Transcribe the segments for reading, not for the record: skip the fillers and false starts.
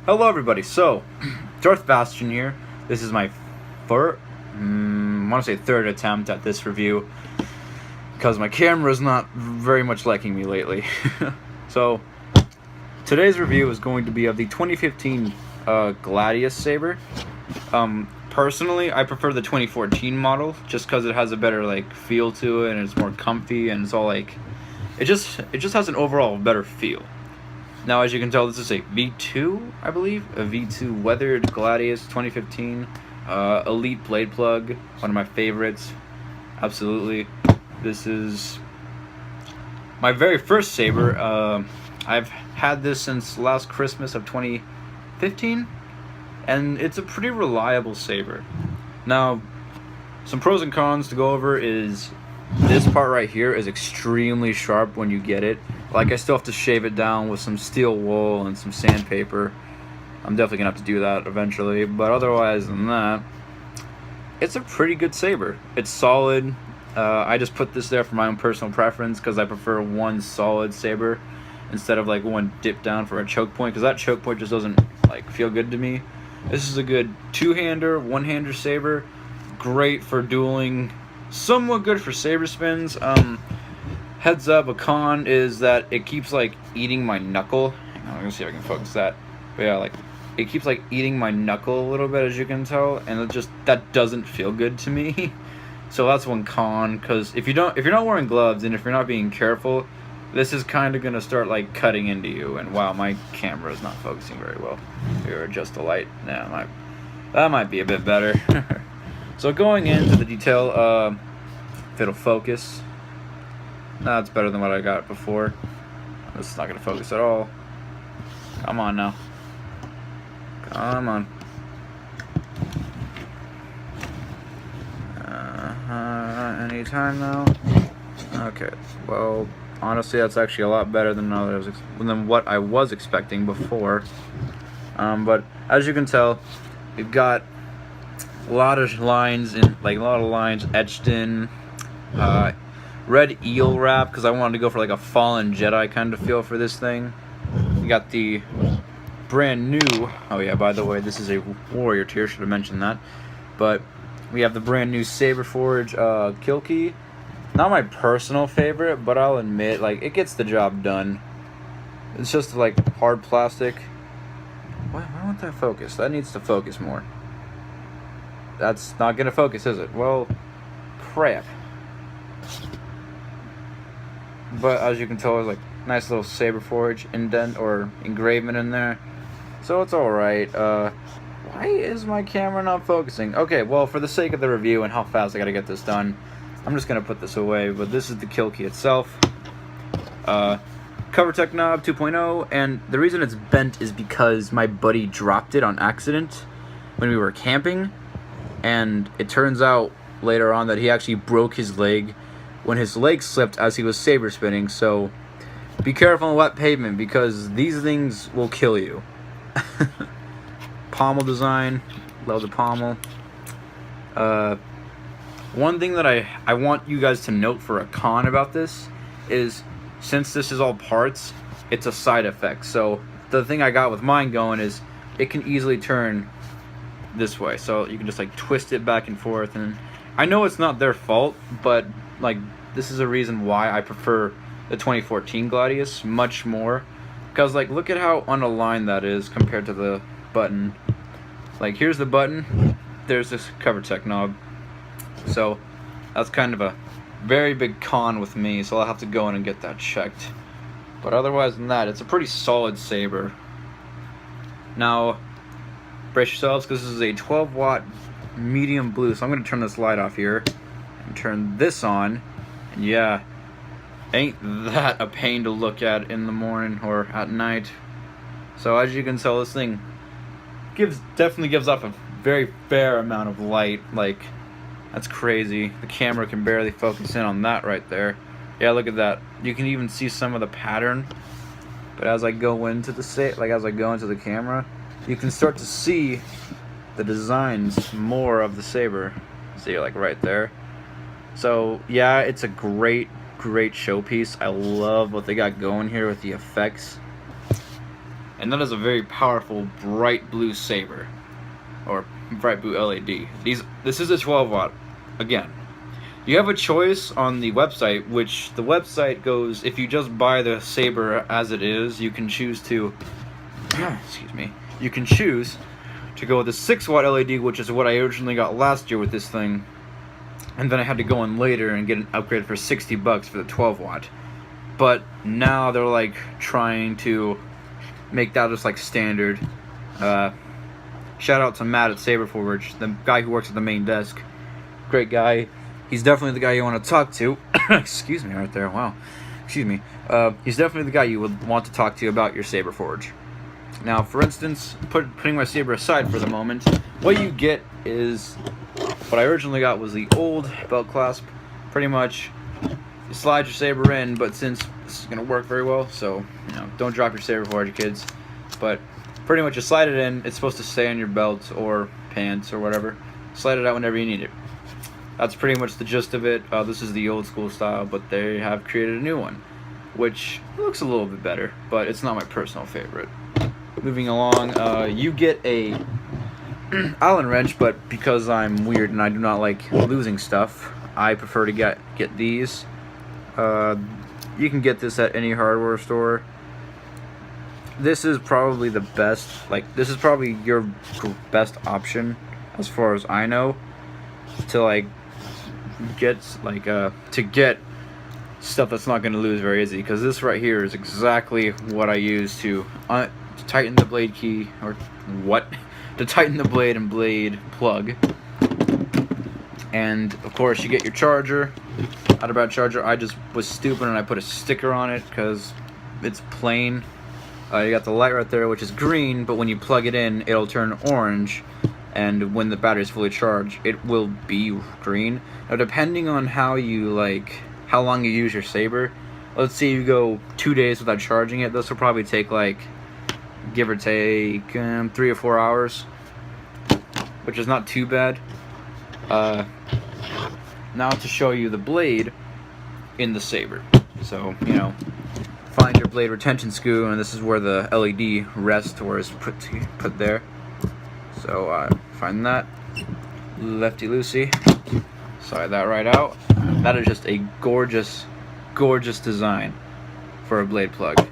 Hello everybody, so Darth Bastion here. This is my third attempt at this review because my camera is not very much liking me lately. So today's review is going to be of the 2015 Gladius saber. Personally, I prefer the 2014 model just because it has a better feel to it and it's more comfy and it's all it just has an overall better feel. Now, as you can tell, this is a V2, I believe, a V2 weathered Gladius 2015 Elite blade plug, one of my favorites. Absolutely, this is my very first saber. I've had this since last Christmas of 2015, and it's a pretty reliable saber. Now, some pros and cons to go over is this part right here is extremely sharp when you get it. I still have to shave it down with some steel wool and some sandpaper. I'm definitely gonna have to do that eventually, but otherwise than that, it's a pretty good saber. It's solid. I just put this there for my own personal preference because I prefer one solid saber instead of one dip down for a choke point, because that choke point just doesn't feel good to me. This is a good two-hander, one-hander saber. Great for dueling. Somewhat good for saber spins. Heads up, a con is that it keeps eating my knuckle. Hang on, let me see if I can focus that. But yeah, it keeps eating my knuckle a little bit, as you can tell, and that doesn't feel good to me. So that's one con, because if you're not wearing gloves and if you're not being careful, this is kind of gonna start cutting into you. And wow, my camera is not focusing very well. Here, adjust the light. Nah, that might be a bit better. So going into the detail, if it'll focus. No, it's better than what I got before. This is not going to focus at all. Come on now. Come on. Anytime now. Okay. Well, honestly, that's actually a lot better than what I was expecting before. But as you can tell, we've got a lot of lines etched in. Red eel wrap because I wanted to go for a Fallen Jedi kind of feel for this thing. We got the brand new, oh yeah, by the way, this is a warrior tier, should have mentioned that. But we have the brand new Saberforge kill key. Not my personal favorite, but I'll admit, it gets the job done. It's just hard plastic. Why won't that focus? That needs to focus more. That's not gonna focus, is it? Well, crap. But as you can tell, there's nice little Saberforge indent or engravement in there, so it's alright. Why is my camera not focusing? Okay, well, for the sake of the review and how fast I gotta get this done, I'm just gonna put this away. But this is the kill key itself. Cover tech knob 2.0, and the reason it's bent is because my buddy dropped it on accident when we were camping, and it turns out later on that he actually broke his leg when his leg slipped as he was saber spinning. So be careful on wet pavement because these things will kill you. Pommel design, love the pommel. One thing that I want you guys to note for a con about this is, since this is all parts, it's a side effect. So the thing I got with mine going is it can easily turn this way, so you can just twist it back and forth. And I know it's not their fault, but this is a reason why I prefer the 2014 Gladius much more, because look at how unaligned that is compared to the button. Here's the button, there's this cover tech knob, so that's kind of a very big con with me, so I'll have to go in and get that checked. But otherwise than that, it's a pretty solid saber. Now brace yourselves, because this is a 12-watt medium blue, so I'm going to turn this light off here and turn this on. And yeah, ain't that a pain to look at in the morning or at night. So as you can tell, this thing definitely gives off a very fair amount of light. That's crazy. The camera can barely focus in on that right there. Yeah, look at that. You can even see some of the pattern. But as I go into the camera, you can start to see the designs more of the saber. See, right there. So yeah, it's a great showpiece. I love what they got going here with the effects. and that is a very powerful bright blue saber, or bright blue LED. This is a 12 watt. Again, you have a choice on the website, which the website goes, if you just buy the saber as it is, you can choose to excuse me, you can choose to go with the 6 watt LED, which is what I originally got last year with this thing, and then I had to go in later and get an upgrade for $60 for the 12 watt. But now they're like trying to make that just like standard. Shout out to Matt at Saberforge, the guy who works at the main desk. Great guy. He's definitely the guy you want to talk to. Excuse me right there. Wow. Excuse me. He's definitely the guy you would want to talk to about your Saberforge. Now, for instance, putting my saber aside for the moment, what you get is what I originally got was the old belt clasp. Pretty much, you slide your saber in, but since this is going to work very well, so don't drop your Saberforge, kids. But pretty much, you slide it in. It's supposed to stay on your belt or pants or whatever. Slide it out whenever you need it. That's pretty much the gist of it. This is the old school style, but they have created a new one, which looks a little bit better, but it's not my personal favorite. Moving along, you get a Allen wrench, but because I'm weird and I do not like losing stuff, I prefer to get these. You can get this at any hardware store. This is probably the best, this is probably your best option as far as I know to get stuff that's not going to lose very easy, because this right here is exactly what I use to tighten the blade key, or to tighten the blade and blade plug. And of course you get your charger. Not about charger, I just was stupid and I put a sticker on it because it's plain. You got the light right there, which is green, but when you plug it in, it'll turn orange, and when the battery is fully charged, it will be green. Now, depending on how long you use your saber, let's say you go 2 days without charging it, this will probably take give or take 3 or 4 hours, which is not too bad. Now to show you the blade in the saber. So, find your blade retention screw, and this is where the LED rests, or is put there. So find that, lefty-loosey, slide that right out. That is just a gorgeous, gorgeous design for a blade plug.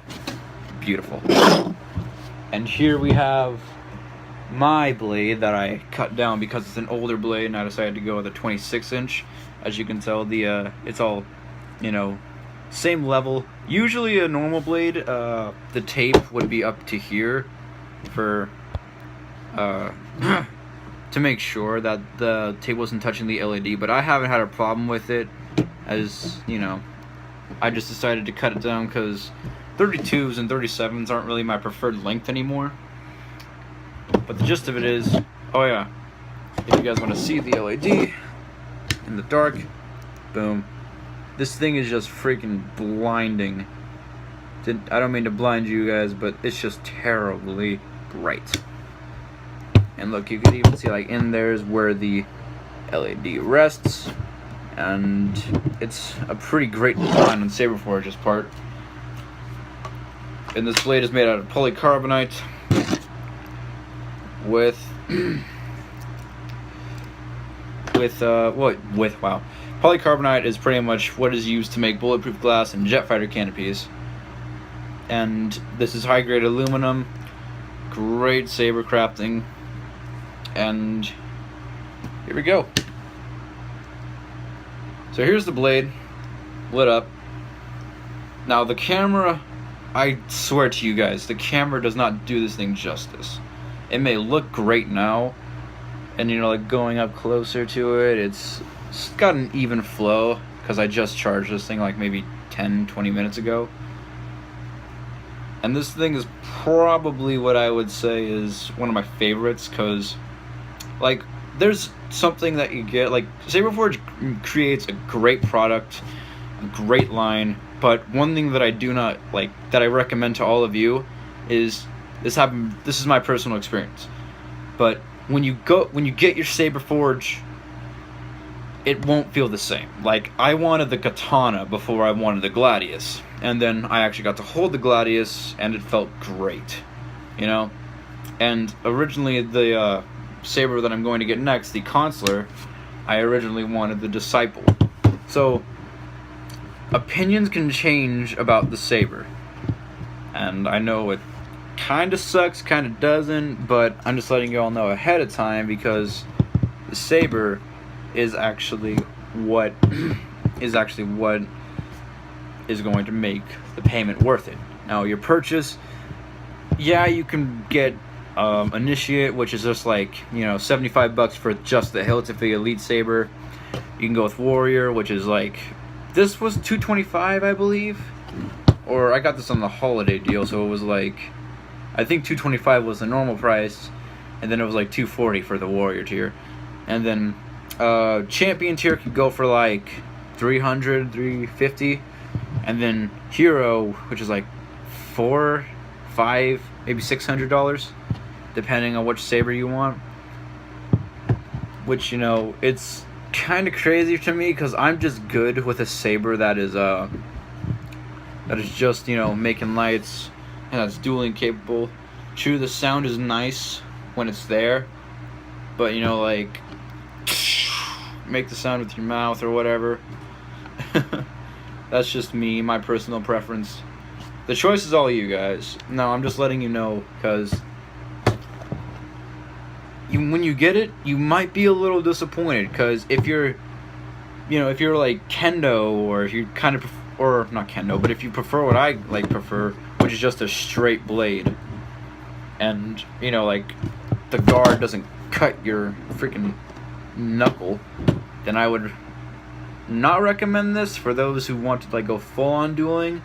Beautiful. And here we have my blade that I cut down because it's an older blade, and I decided to go with a 26-inch. As you can tell, it's all, same level. Usually a normal blade, the tape would be up to here for to make sure that the tape wasn't touching the LED, but I haven't had a problem with it, as I just decided to cut it down because 32s and 37s aren't really my preferred length anymore. But the gist of it is, oh yeah, if you guys want to see the LED in the dark, boom, this thing is just freaking blinding. I don't mean to blind you guys, but it's just terribly bright. And look, you can even see in there is where the LED rests, and it's a pretty great design on Saberforge's part. And this blade is made out of polycarbonate wow. Polycarbonate is pretty much what is used to make bulletproof glass and jet fighter canopies. And this is high grade aluminum, great saber crafting, and here we go. So here's the blade, lit up. Now the camera, I swear to you guys, the camera does not do this thing justice. It may look great now, and going up closer to it, it's got an even flow, because I just charged this thing maybe 10-20 minutes ago. And this thing is probably what I would say is one of my favorites, because there's something that you get, Saberforge creates a great product, a great line, but one thing that I do not that I recommend to all of you is this is my personal experience, but when you get your Saberforge, it won't feel the same. I wanted the katana before I wanted the Gladius, and then I actually got to hold the Gladius, and it felt great. you know. And originally the saber that I'm going to get next, the Consular, I originally wanted the Disciple. So opinions can change about the saber, and I know it kind of sucks, kind of doesn't, but I'm just letting you all know ahead of time, because the saber is actually what is going to make the payment worth it. Now, your purchase, yeah, you can get Initiate, which is just like, you know, $75 for just the hilt of the Elite Saber. You can go with Warrior, which is like, this was $225, I believe, or I got this on the holiday deal, so it was like, I think $225 was the normal price, and then it was like $240 for the Warrior tier, and then Champion tier could go for like $300, $350, and then Hero, which is like $400, $500, maybe $600, depending on which saber you want. Which, you know, it's kind of crazy to me, because I'm just good with a saber that is just, you know, making lights, and that's dueling capable. True, the sound is nice when it's there, but, you know, like, make the sound with your mouth or whatever. That's just me, my personal preference. The choice is all you guys. No, I'm just letting you know, because when you get it, you might be a little disappointed, because if you're, you know, if you're like Kendo, or if you kind of, or not Kendo, but if you prefer what I like prefer, which is just a straight blade, and, you know, like, the guard doesn't cut your freaking knuckle, then I would not recommend this for those who want to, like, go full on dueling.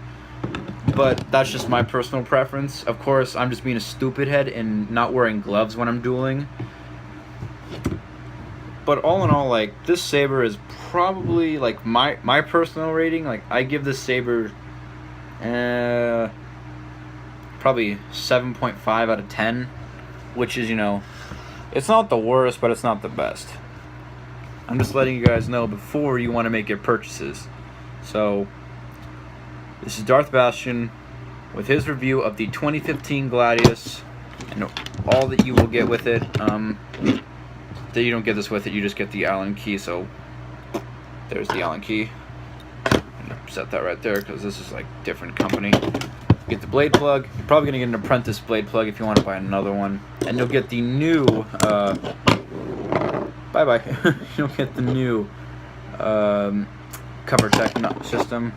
But that's just my personal preference. Of course, I'm just being a stupid head and not wearing gloves when I'm dueling. But all in all, like, this saber is probably, like, my personal rating. Like, I give this saber probably 7.5 out of 10, which is, you know, it's not the worst, but it's not the best. I'm just letting you guys know before you want to make your purchases. So, this is Darth Bastion with his review of the 2015 Gladius, and all that you will get with it. That you don't get this with it, you just get the Allen key. So there's the Allen key. I'm gonna set that right there, because this is like different company. Get the blade plug. You're probably gonna get an apprentice blade plug if you want to buy another one, and you'll get the new you'll get the new cover tech nut system.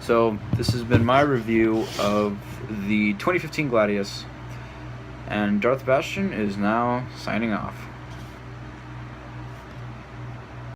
So this has been my review of the 2015 Gladius, and Darth Bastion is now signing off.